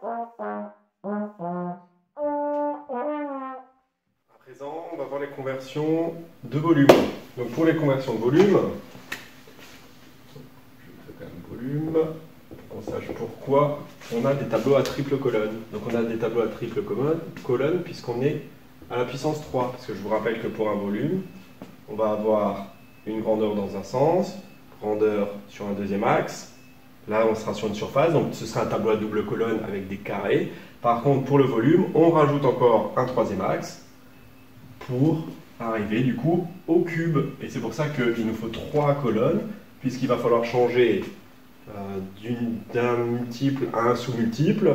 À présent, on va voir les conversions de volume. Donc pour les conversions de volume, je fais quand même volume, pour qu'on sache pourquoi on a des tableaux à triple colonne. Donc on a des tableaux à triple colonne puisqu'on est à la puissance 3. Parce que je vous rappelle que pour un volume, on va avoir une grandeur dans un sens, grandeur sur un deuxième axe. Là, on sera sur une surface, donc ce sera un tableau à double colonne avec des carrés. Par contre, pour le volume, on rajoute encore un troisième axe pour arriver du coup au cube. Et c'est pour ça qu'il nous faut 3 colonnes, puisqu'il va falloir changer d'un multiple à un sous-multiple.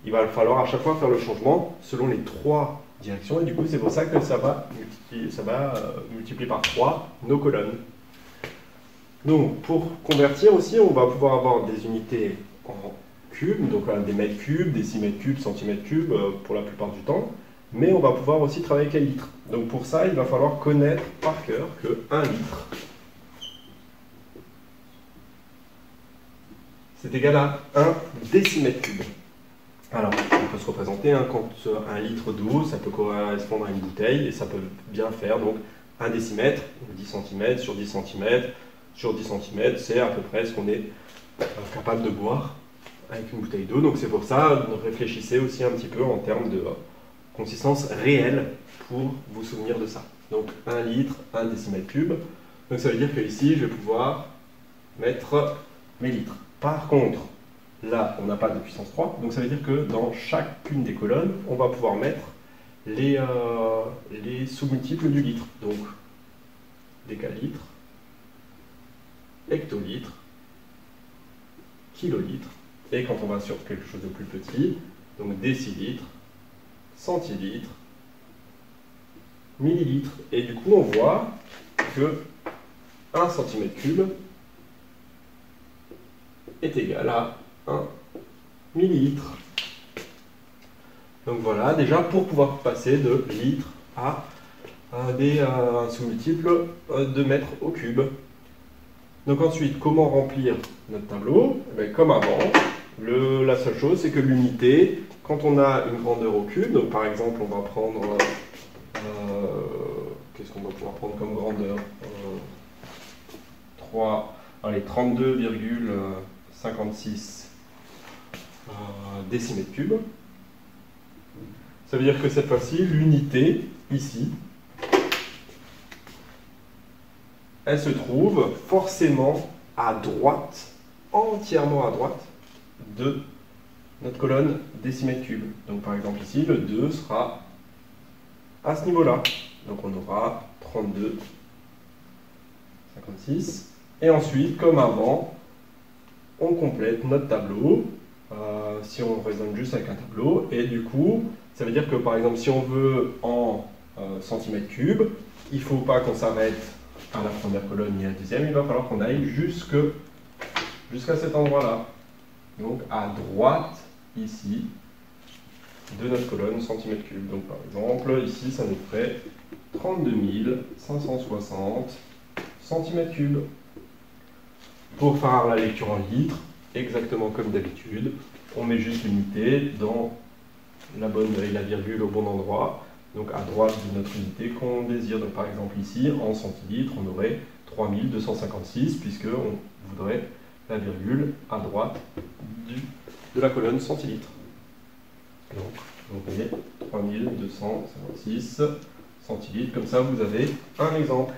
Il va falloir à chaque fois faire le changement selon les 3 directions. Et du coup, c'est pour ça que ça va multiplier par 3 nos colonnes. Donc, pour convertir aussi, on va pouvoir avoir des unités en cubes, donc des mètres cubes, décimètres cubes, centimètres cubes pour la plupart du temps. Mais on va pouvoir aussi travailler avec les litres. Donc pour ça, il va falloir connaître par cœur que 1 litre, c'est égal à 1 décimètre cube. Alors, on peut se représenter, quand 1 litre d'eau, ça peut correspondre à une bouteille, et ça peut bien faire donc 1 décimètre, 10 cm sur 10 cm sur 10 cm, c'est à peu près ce qu'on est capable de boire avec une bouteille d'eau. Donc c'est pour ça, réfléchissez aussi un petit peu en termes de consistance réelle pour vous souvenir de ça. Donc 1 litre, 1 décimètre cube. Donc ça veut dire que ici, je vais pouvoir mettre mes litres. Par contre, là, on n'a pas de puissance 3. Donc ça veut dire que dans chacune des colonnes, on va pouvoir mettre les sous-multiples du litre. Donc décalitre, hectolitre, kilolitre. Et quand on va sur quelque chose de plus petit, donc décilitre, centilitres, millilitres. Et du coup, on voit que 1 cm3 est égal à 1 millilitre. Donc voilà, déjà pour pouvoir passer de litres à des sous-multiples de mètres au cube. Donc ensuite, comment remplir notre tableau? Comme avant, la seule chose, c'est que l'unité, quand on a une grandeur au cube, donc par exemple, on va prendre, qu'est-ce qu'on va pouvoir prendre comme grandeur 32,56 décimètres cubes. Ça veut dire que cette fois-ci, l'unité, ici, elle se trouve forcément à droite, entièrement à droite, de notre colonne décimètre cube. Donc par exemple ici, le 2 sera à ce niveau-là. Donc on aura 32,56. Et ensuite, comme avant, on complète notre tableau, si on raisonne juste avec un tableau. Et du coup, ça veut dire que par exemple, si on veut en centimètres cubes, il ne faut pas qu'on s'arrête à la première colonne ni à la deuxième, il va falloir qu'on aille jusqu'à cet endroit-là. Donc à droite, ici, de notre colonne centimètres cubes. Donc par exemple, ici, ça nous ferait 32 560 centimètres cubes. Pour faire la lecture en litres, exactement comme d'habitude, on met juste l'unité dans la bonne et la virgule au bon endroit, donc à droite de notre unité qu'on désire. Donc par exemple ici, en centilitres, on aurait 3256, puisqu'on voudrait la virgule à droite de la colonne centilitres. Donc vous voyez 3256 centilitres, comme ça vous avez un exemple.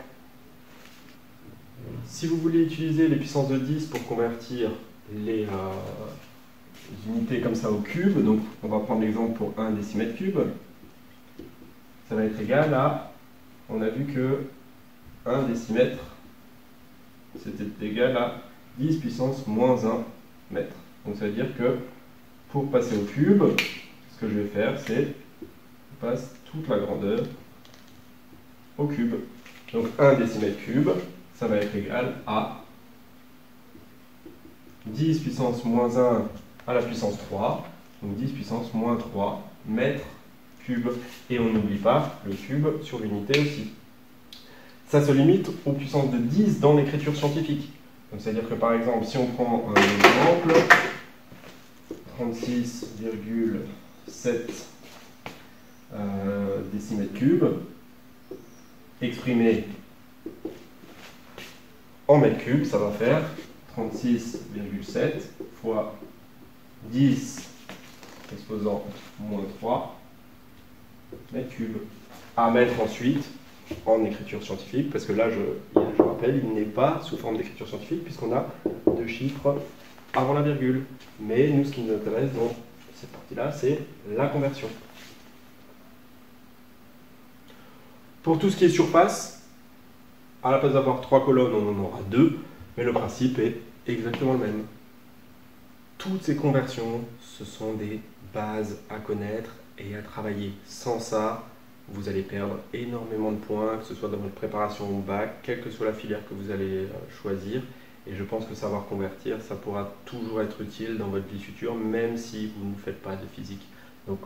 Si vous voulez utiliser les puissances de 10 pour convertir les unités comme ça au cube, donc on va prendre l'exemple pour 1 décimètre cube, ça va être égal à, on a vu que 1 décimètre, c'était égal à 10 puissance moins 1 mètre. Donc ça veut dire que pour passer au cube, ce que je vais faire, c'est je passe toute la grandeur au cube. Donc 1 décimètre cube, ça va être égal à 10 puissance moins 1 à la puissance 3, donc 10 puissance moins 3 mètres cubes. Et on n'oublie pas le cube sur l'unité aussi. Ça se limite aux puissances de 10 dans l'écriture scientifique. C'est-à-dire que par exemple, si on prend un exemple, 36,7 décimètres cubes, exprimé en mètres cubes, ça va faire 36,7 fois 10 exposant moins 3 mètres cubes. À mettre ensuite en écriture scientifique, parce que là, je rappelle, il n'est pas sous forme d'écriture scientifique, puisqu'on a deux chiffres avant la virgule. Mais nous, ce qui nous intéresse dans cette partie-là, c'est la conversion. Pour tout ce qui est surface, à la place d'avoir 3 colonnes, on en aura 2, mais le principe est exactement le même. Toutes ces conversions, ce sont des bases à connaître et à travailler. Sans ça, vous allez perdre énormément de points, que ce soit dans votre préparation au bac, quelle que soit la filière que vous allez choisir. Et je pense que savoir convertir, ça pourra toujours être utile dans votre vie future, même si vous ne faites pas de physique. Donc,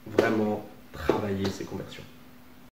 vraiment, travaillez ces conversions.